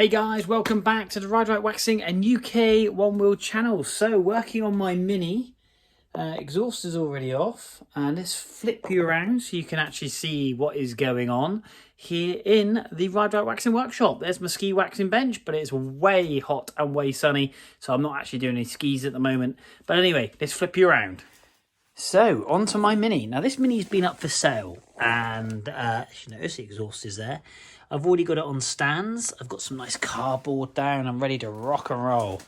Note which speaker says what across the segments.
Speaker 1: Hey guys, welcome back to the Ride Right Waxing and UK One Wheel channel. So working on my Mini, exhaust is already off, and let's flip you around so you can actually see what is going on here in the Ride Right Waxing workshop. There's my ski waxing bench, but it's way hot and way sunny, so I'm not actually doing any skis at the moment. But anyway, let's flip you around. So, onto my Mini. Now, this Mini's been up for sale, and as you notice, the exhaust is there. I've already got it on stands. I've got some nice cardboard down. I'm ready to rock and roll.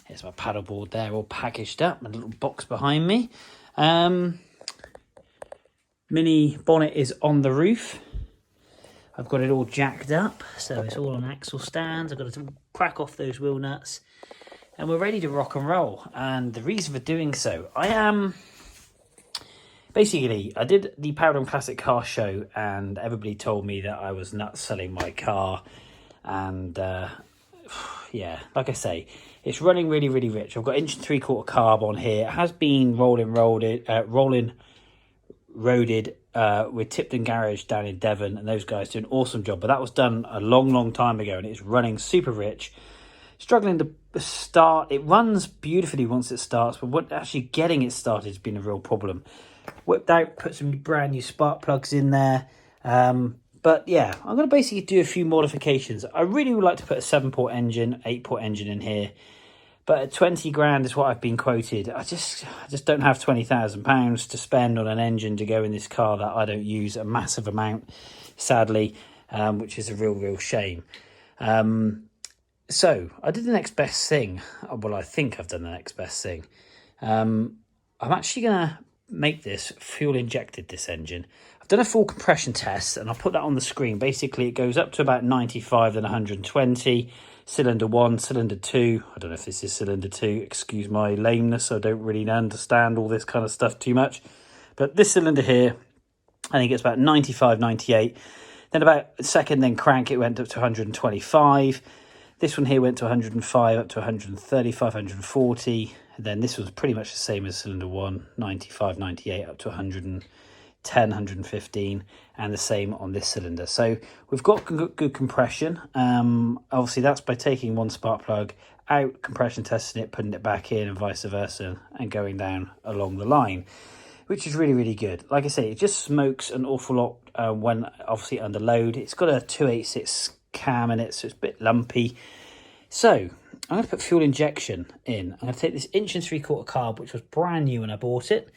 Speaker 1: Here's my paddleboard there, all packaged up. My little box behind me. Mini bonnet is on the roof. I've got it all jacked up, so it's all on axle stands. I've got to crack off those wheel nuts, and we're ready to rock and roll. And the reason for doing so, basically, I did the Powderham Classic Car Show, and everybody told me that I was nuts selling my car. And yeah, like I say, it's running really, really rich. I've got 1 3/4 carb on here. It has been rolling roaded with Tipton Garage down in Devon, and those guys do an awesome job. But that was done a long, long time ago, and it's running super rich. Struggling to start. It runs beautifully once it starts, but actually getting it started has been a real problem. Whipped out, put some brand new spark plugs in there. But yeah, I'm going to basically do a few modifications. I really would like to put a 7-port engine, 8-port engine in here. But at 20 grand is what I've been quoted. I just don't have £20,000 to spend on an engine to go in this car that I don't use a massive amount, sadly, which is a real shame. So I did the next best thing. Well, I think I've done the next best thing. I'm actually going to make this fuel injected, this engine. I've done a full compression test, and I'll put that on the screen. Basically, it goes up to about 95, then 120. Cylinder 1, cylinder 2. I don't know if this is cylinder 2. Excuse my lameness. I don't really understand all this kind of stuff too much. But this cylinder here, I think it's about 95, 98. Then about a second, then crank, it went up to 125. This one here went to 105, up to 135, 140. And then this was pretty much the same as cylinder 1, 95, 98, up to 110, 115, and the same on this cylinder. So we've got good compression. Obviously, that's by taking one spark plug out, compression testing it, putting it back in, and vice versa, and going down along the line, which is really, really good. Like I say, it just smokes an awful lot when obviously under load. It's got a 286 cam in it, so it's a bit lumpy. So I'm going to put fuel injection in. I'm going to take this 1 3/4 carb, which was brand new when I bought it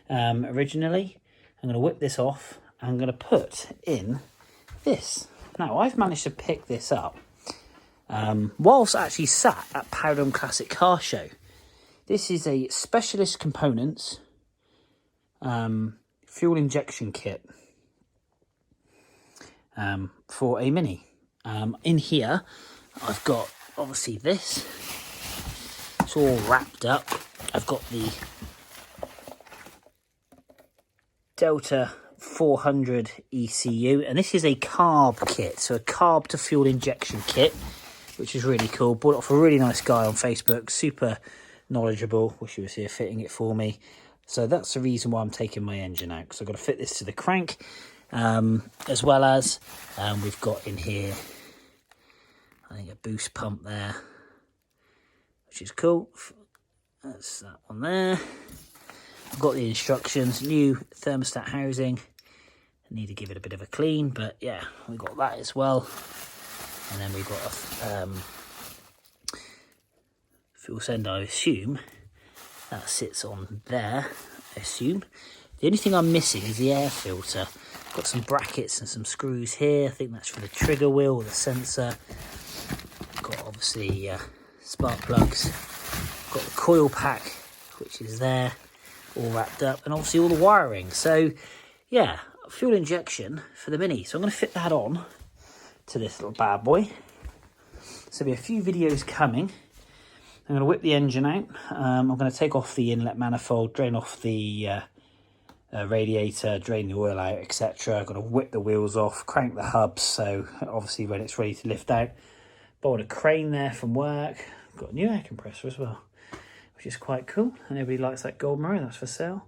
Speaker 1: originally. I'm going to whip this off. I'm going to put in this. Now, I've managed to pick this up whilst actually sat at Powderham Classic Car Show. This is a Specialist Components fuel injection kit for a Mini. In here, I've got obviously this. It's all wrapped up. I've got the Delta 400 ECU, and this is a carb kit, so a carb to fuel injection kit, which is really cool. Bought it off a really nice guy on Facebook, super knowledgeable. Wish he was here fitting it for me. So that's the reason why I'm taking my engine out, because I've got to fit this to the crank, as well as we've got in here, I think, a boost pump there, which is cool. That's that one there. I've got the instructions, new thermostat housing. I need to give it a bit of a clean, but yeah, we got that as well. And then we've got a fuel sender, I assume. That sits on there, I assume. The only thing I'm missing is the air filter. Got some brackets and some screws here. I think that's for the trigger wheel or the sensor. Got obviously spark plugs. Got the coil pack, which is there, all wrapped up, and obviously all the wiring. So yeah, fuel injection for the Mini. So I'm going to fit that on to this little bad boy. So there'll be a few videos coming. I'm going to whip the engine out. I'm going to take off the inlet manifold, drain off the radiator, drain the oil out, etc. I've got to whip the wheels off, crank the hubs, so obviously when it's ready to lift out. Bought a crane there from work. Got a new air compressor as well, which is quite cool. And everybody likes that gold mirror, that's for sale.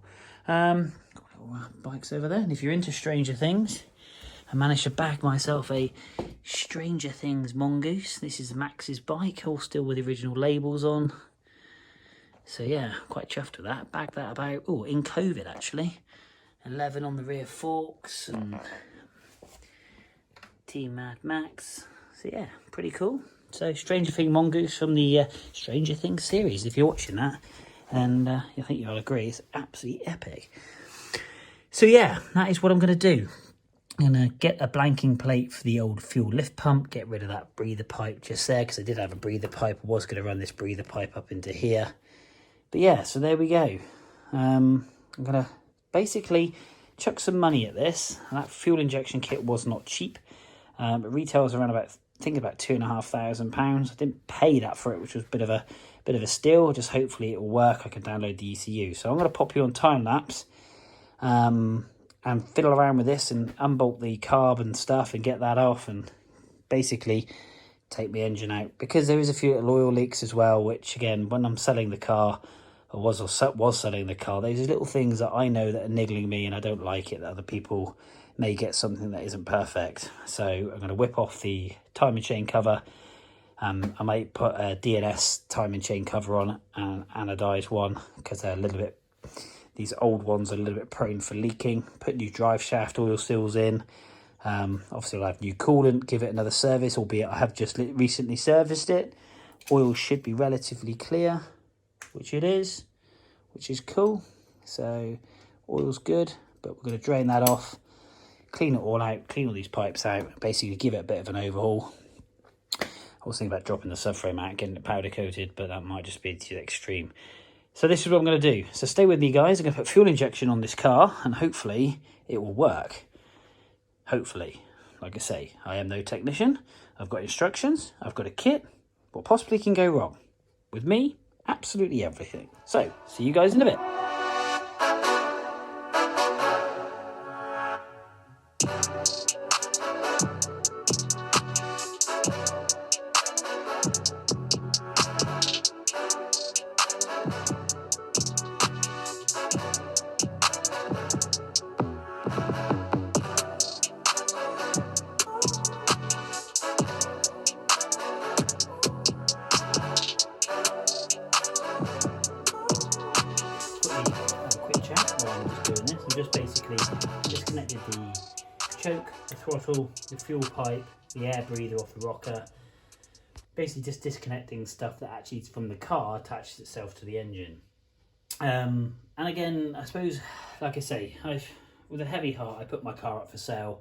Speaker 1: Got little bikes over there. And if you're into Stranger Things, I managed to bag myself a Stranger Things mongoose. This is Max's bike, all still with the original labels on. So yeah, quite chuffed with that. Bagged that about, oh, in COVID actually. 11 on the rear forks and Team Mad Max. So yeah, pretty cool. So Stranger Things mongoose from the Stranger Things series, if you're watching that. And I think you'll agree, it's absolutely epic. So yeah, that is what I'm going to do. I'm going to get a blanking plate for the old fuel lift pump, get rid of that breather pipe just there, because I did have a breather pipe. I was going to run this breather pipe up into here. But yeah, so there we go. I'm going to basically chuck some money at this. And that fuel injection kit was not cheap. It retails around about, I think about £2,500. I didn't pay that for it, which was a bit of a steal. Just hopefully it will work. I can download the ECU. So I'm going to pop you on time lapse. And fiddle around with this and unbolt the carb and stuff and get that off and basically take the engine out, because there is a few little oil leaks as well, which again, when I'm selling the car, or was selling the car, there's little things that I know that are niggling me and I don't like it, that other people may get something that isn't perfect. So I'm going to whip off the timing chain cover. I might put a DNS timing chain cover on, an anodized one, because they're a little bit, these old ones are a little bit prone for leaking. Put new drive shaft oil seals in. Obviously I'll have new coolant, give it another service, albeit I have just recently serviced it. Oil should be relatively clear, which it is, which is cool. So oil's good, but we're going to drain that off, clean it all out, clean all these pipes out, basically give it a bit of an overhaul. I was thinking about dropping the subframe out, getting it powder coated, but that might just be too extreme. So this is what I'm going to do. So stay with me, guys. I'm going to put fuel injection on this car, and hopefully it will work. Hopefully. Like I say, I am no technician. I've got instructions. I've got a kit. What possibly can go wrong? With me, absolutely everything. So, see you guys in a bit. Just basically disconnected the choke, the throttle, the fuel pipe, the air breather off the rocker. Basically just disconnecting stuff that actually is from the car attaches itself to the engine. And again, I suppose, like I say, with a heavy heart, I put my car up for sale.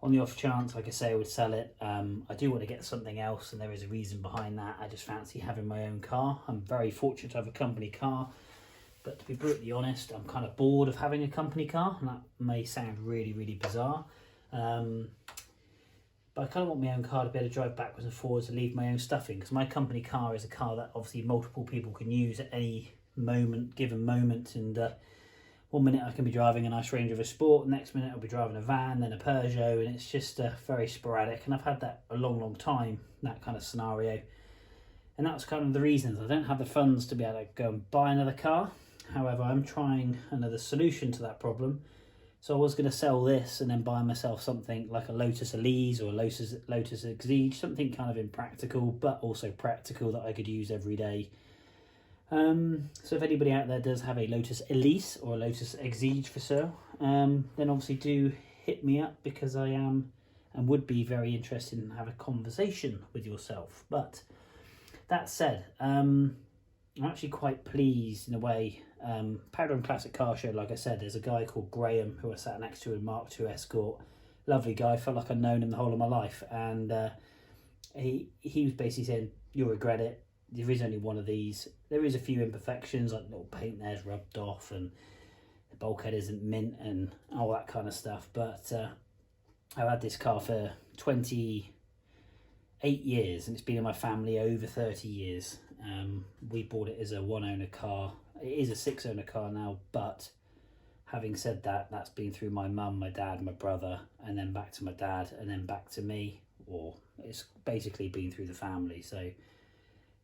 Speaker 1: On the off chance, like I say, I would sell it. I do want to get something else, and there is a reason behind that. I just fancy having my own car. I'm very fortunate to have a company car. But to be brutally honest, I'm kind of bored of having a company car, and that may sound really, really bizarre. But I kind of want my own car to be able to drive backwards and forwards and leave my own stuff in, because my company car is a car that obviously multiple people can use at any given moment. And 1 minute I can be driving a nice Range Rover Sport, the next minute I'll be driving a van, then a Peugeot, and it's just very sporadic. And I've had that a long, long time, that kind of scenario. And that's kind of the reasons. I don't have the funds to be able to go and buy another car. However, I'm trying another solution to that problem. So I was going to sell this and then buy myself something like a Lotus Elise or a Lotus Exige, something kind of impractical, but also practical that I could use every day. So if anybody out there does have a Lotus Elise or a Lotus Exige for sale, then obviously do hit me up, because I am and would be very interested in having a conversation with yourself. But that said, I'm actually quite pleased in a way. Powder and Classic Car Show, like I said, there's a guy called Graham who I sat next to in Mark II Escort. Lovely guy, felt like I'd known him the whole of my life. And he was basically saying, you'll regret it. There is only one of these. There is a few imperfections, like little paint there's rubbed off and the bulkhead isn't mint and all that kind of stuff. But I've had this car for 28 years, and it's been in my family over 30 years. We bought it as a one-owner car. It is a six-owner car now, but having said that, that's been through my mum, my dad, my brother, and then back to my dad, and then back to me. Or it's basically been through the family. So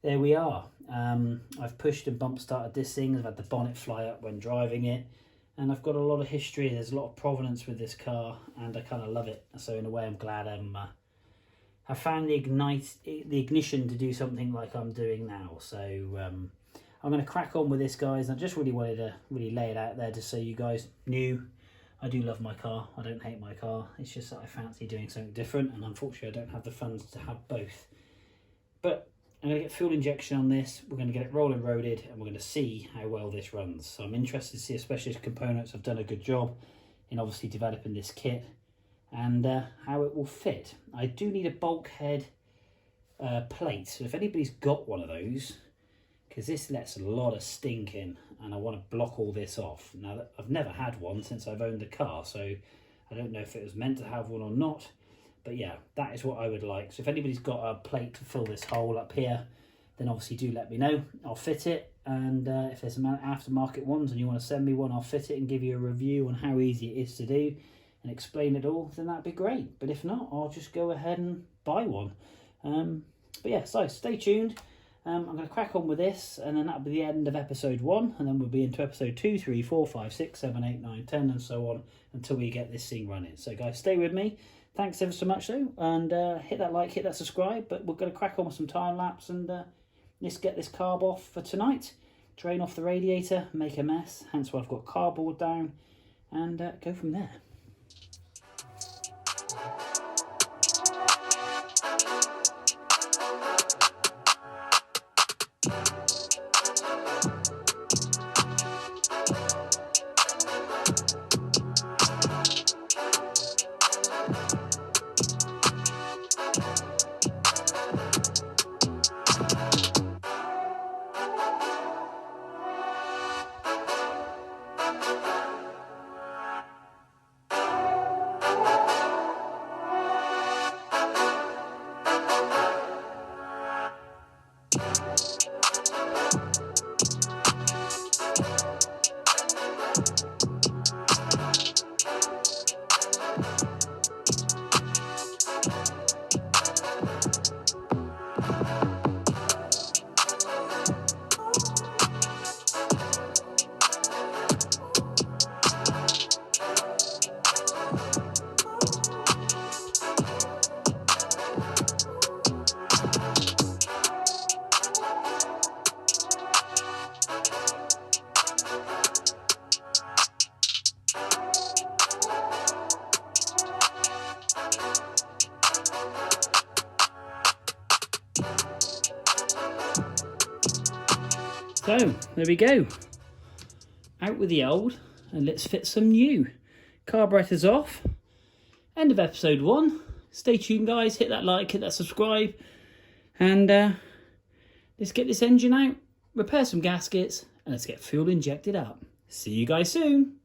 Speaker 1: there we are. I've pushed and bump started this thing. I've had the bonnet fly up when driving it. and I've got a lot of history. There's a lot of provenance with this car, and I kind of love it. So in a way, I'm glad I found the ignition to do something like I'm doing now. So I'm going to crack on with this, guys. I just really wanted to lay it out there just so you guys knew I do love my car. I don't hate my car. It's just that I fancy doing something different, and unfortunately I don't have the funds to have both. But I'm going to get fuel injection on this. We're going to get it rolling roaded, and we're going to see how well this runs. So I'm interested to see, especially as components have done a good job in obviously developing this kit, and how it will fit. I do need a bulkhead plate, so if anybody's got one of those, because this lets a lot of stink in, and I want to block all this off. Now, I've never had one since I've owned the car, so I don't know if it was meant to have one or not, but yeah, that is what I would like. So if anybody's got a plate to fill this hole up here, then obviously do let me know. I'll fit it, and if there's some aftermarket ones and you want to send me one, I'll fit it and give you a review on how easy it is to do and explain it all, then that'd be great. But if not, I'll just go ahead and buy one. But yeah, so stay tuned. I'm going to crack on with this, and then that'll be the end of episode 1, and then we'll be into episode 2, 3, 4, 5, 6, 7, 8, 9, 10, and so on until we get this thing running. So guys, stay with me. Thanks ever so much though, and hit that like, hit that subscribe, but we're going to crack on with some time lapse, and let's get this carb off for tonight. Drain off the radiator, make a mess, hence why I've got cardboard down, and go from there. So, there we go. Out with the old, and let's fit some new. Carburetor's off. End of episode 1. Stay tuned, guys. Hit that like, hit that subscribe. And let's get this engine out, repair some gaskets, and let's get fuel injected up. See you guys soon.